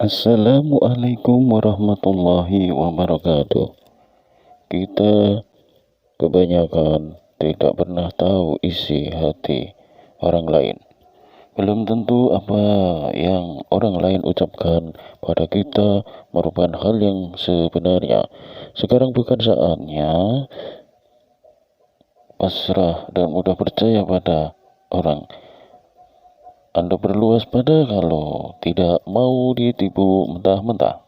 Assalamualaikum warahmatullahi wabarakatuh. Kita kebanyakan tidak pernah tahu isi hati orang lain. Belum tentu apa yang orang lain ucapkan pada kita merupakan hal yang sebenarnya. Sekarang bukan saatnya pasrah dan mudah percaya pada orang. Anda perlu waspada kalau tidak mau ditipu mentah-mentah.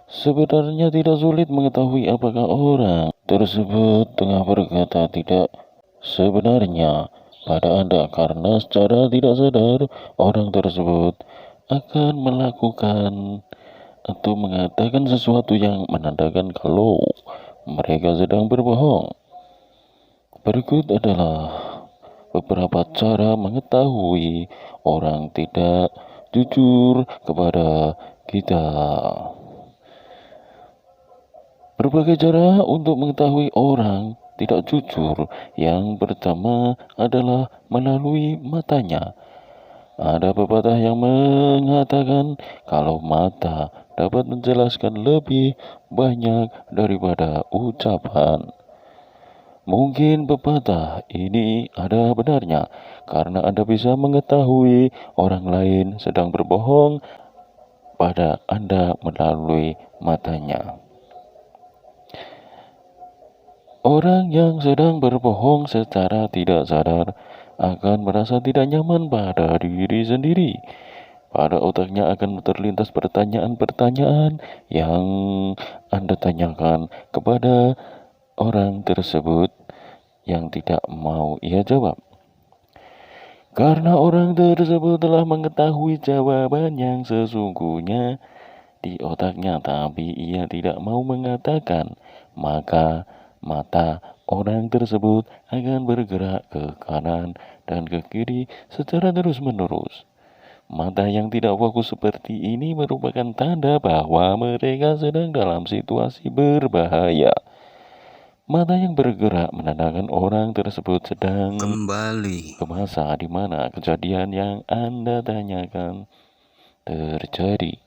Sebenarnya tidak sulit mengetahui apakah orang tersebut tengah berkata tidak sebenarnya pada Anda, karena secara tidak sadar orang tersebut akan melakukan atau mengatakan sesuatu yang menandakan kalau mereka sedang berbohong. Berikut adalah beberapa cara mengetahui orang tidak jujur kepada kita. Berbagai cara untuk mengetahui orang tidak jujur. Yang pertama adalah melalui matanya. Ada pepatah yang mengatakan kalau mata dapat menjelaskan lebih banyak daripada ucapan. Mungkin pepatah ini ada benarnya karena Anda bisa mengetahui orang lain sedang berbohong pada Anda melalui matanya. Orang yang sedang berbohong secara tidak sadar akan merasa tidak nyaman pada diri sendiri. Pada otaknya akan terlintas pertanyaan-pertanyaan yang Anda tanyakan kepada orang tersebut yang tidak mau ia jawab. Karena orang tersebut telah mengetahui jawaban yang sesungguhnya di otaknya, tapi ia tidak mau mengatakan, maka mata orang tersebut akan bergerak ke kanan dan ke kiri secara terus-menerus. Mata yang tidak fokus seperti ini merupakan tanda bahwa mereka sedang dalam situasi berbahaya. Mata yang bergerak menandakan orang tersebut sedang kembali ke masa di mana kejadian yang Anda tanyakan terjadi.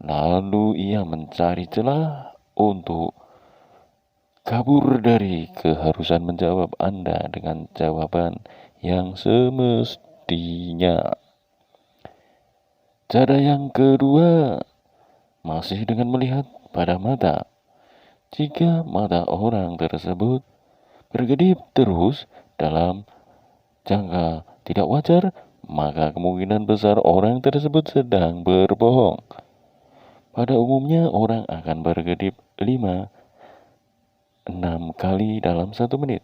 Lalu ia mencari celah untuk kabur dari keharusan menjawab Anda dengan jawaban yang semestinya. Cara yang kedua, masih dengan melihat pada mata. Jika mata orang tersebut berkedip terus dalam jangka tidak wajar, maka kemungkinan besar orang tersebut sedang berbohong. Pada umumnya orang akan berkedip 5-6 kali dalam 1 menit.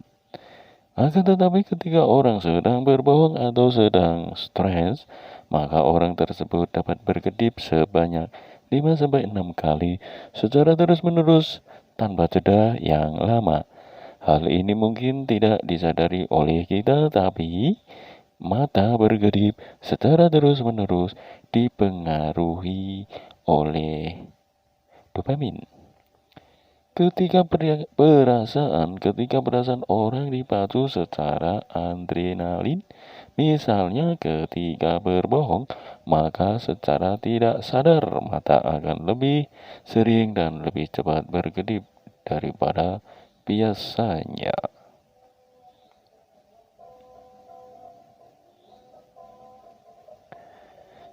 Akan tetapi ketika orang sedang berbohong atau sedang stres, maka orang tersebut dapat berkedip sebanyak 5-6 kali secara terus-menerus tanpa jeda yang lama. Hal ini mungkin tidak disadari oleh kita, tapi mata berkedip secara terus-menerus dipengaruhi oleh dopamin. Ketika perasaan orang dipacu secara adrenalin, misalnya ketika berbohong, maka secara tidak sadar mata akan lebih sering dan lebih cepat berkedip daripada biasanya.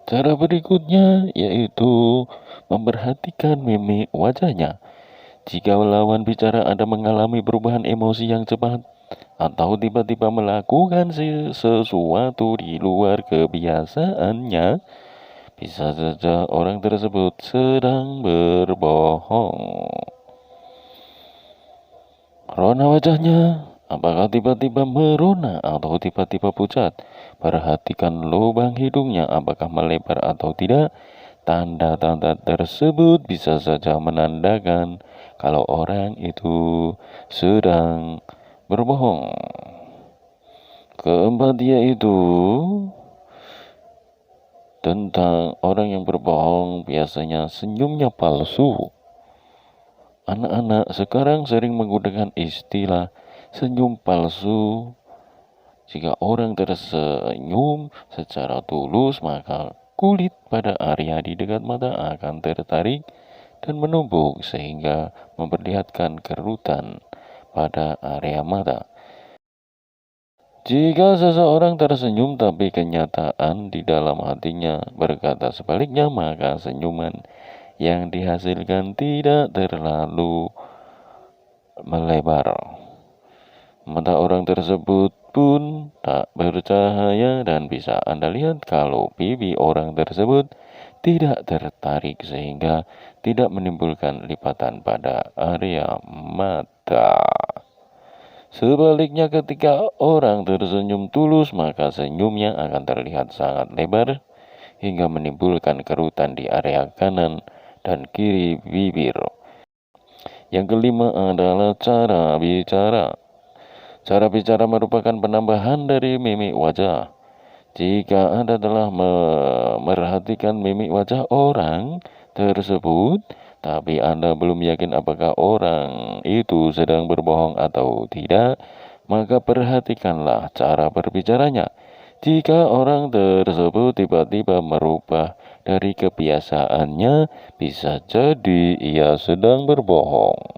Cara berikutnya yaitu memperhatikan mimik wajahnya. Jika lawan bicara Anda mengalami perubahan emosi yang cepat atau tiba-tiba melakukan sesuatu di luar kebiasaannya, bisa saja orang tersebut sedang berbohong. Rona wajahnya, apakah tiba-tiba merona atau tiba-tiba pucat? Perhatikan lubang hidungnya, apakah melebar atau tidak? Tanda-tanda tersebut bisa saja menandakan kalau orang itu sedang berbohong. Keempat yaitu tentang orang yang berbohong biasanya senyumnya palsu. Anak-anak sekarang sering menggunakan istilah senyum palsu. Jika orang tersenyum secara tulus, maka kulit pada area di dekat mata akan tertarik dan menumpuk sehingga memperlihatkan kerutan pada area mata. Jika seseorang tersenyum tapi kenyataan di dalam hatinya berkata sebaliknya, maka senyuman yang dihasilkan tidak terlalu melebar. Mata orang tersebut pun tak bercahaya dan bisa Anda lihat kalau pipi orang tersebut tidak tertarik sehingga tidak menimbulkan lipatan pada area mata. Sebaliknya ketika orang tersenyum tulus maka senyumnya akan terlihat sangat lebar hingga menimbulkan kerutan di area kanan dan kiri bibir. Yang kelima adalah cara bicara. Cara bicara merupakan penambahan dari mimik wajah. Jika Anda telah memerhatikan mimik wajah orang tersebut, tapi Anda belum yakin apakah orang itu sedang berbohong atau tidak, maka perhatikanlah cara berbicaranya. Jika orang tersebut tiba-tiba merubah dari kebiasaannya, bisa jadi ia sedang berbohong.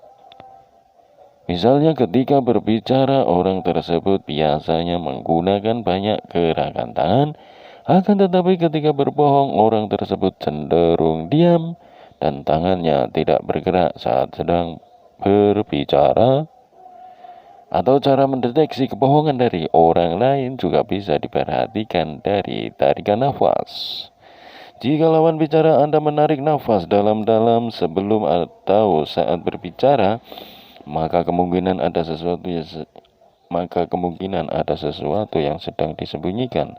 Misalnya ketika berbicara, orang tersebut biasanya menggunakan banyak gerakan tangan, akan tetapi ketika berbohong, orang tersebut cenderung diam dan tangannya tidak bergerak saat sedang berbicara. Atau cara mendeteksi kebohongan dari orang lain juga bisa diperhatikan dari tarikan nafas. Jika lawan bicara Anda menarik nafas dalam-dalam sebelum atau saat berbicara, maka kemungkinan ada sesuatu yang sedang disembunyikan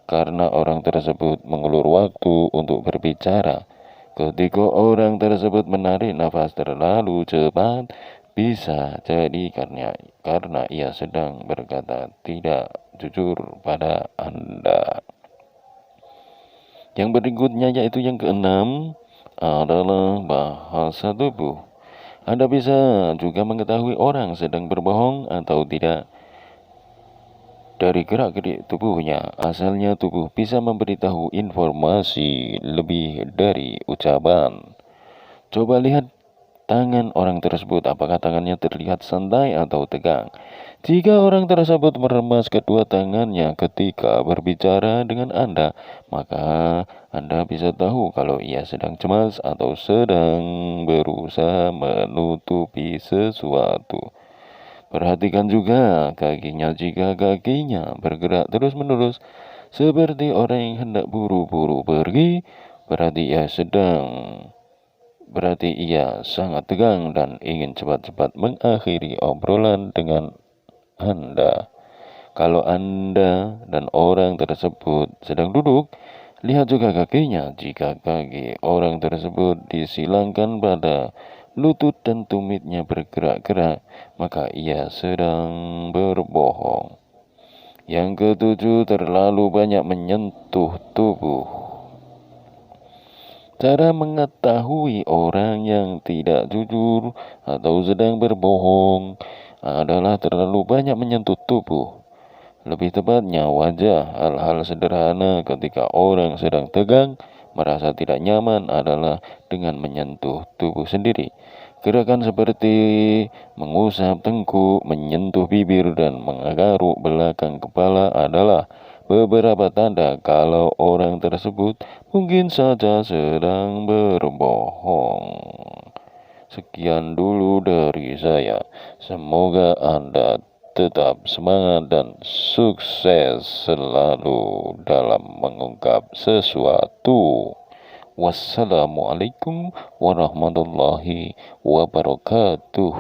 karena orang tersebut mengulur waktu untuk berbicara. Ketika orang tersebut menarik nafas terlalu cepat, bisa jadi karena ia sedang berkata tidak jujur pada Anda. Yang berikutnya yaitu yang keenam adalah bahasa tubuh. Anda bisa juga mengetahui orang sedang berbohong atau tidak dari gerak-gerik tubuhnya. Asalnya tubuh bisa memberitahu informasi lebih dari ucapan. Coba lihat tangan orang tersebut, apakah tangannya terlihat santai atau tegang. Jika orang tersebut meremas kedua tangannya ketika berbicara dengan Anda, maka Anda bisa tahu kalau ia sedang cemas atau sedang berusaha menutupi sesuatu. Perhatikan juga kakinya. Jika kakinya bergerak terus-menerus seperti orang yang hendak buru-buru pergi, berarti ia sangat tegang dan ingin cepat-cepat mengakhiri obrolan dengan Anda. Kalau Anda dan orang tersebut sedang duduk, lihat juga kakinya. Jika kaki orang tersebut disilangkan pada lutut dan tumitnya bergerak-gerak, maka ia sedang berbohong. Yang ketujuh, terlalu banyak menyentuh tubuh. Cara mengetahui orang yang tidak jujur atau sedang berbohong adalah terlalu banyak menyentuh tubuh. Lebih tepatnya wajah. Hal-hal sederhana ketika orang sedang tegang, merasa tidak nyaman adalah dengan menyentuh tubuh sendiri. Gerakan seperti mengusap tengkuk, menyentuh bibir, dan mengaruk belakang kepala adalah beberapa tanda kalau orang tersebut mungkin saja sedang berbohong. Sekian dulu dari saya. Semoga Anda tetap semangat dan sukses selalu dalam mengungkap sesuatu. Wassalamualaikum warahmatullahi wabarakatuh.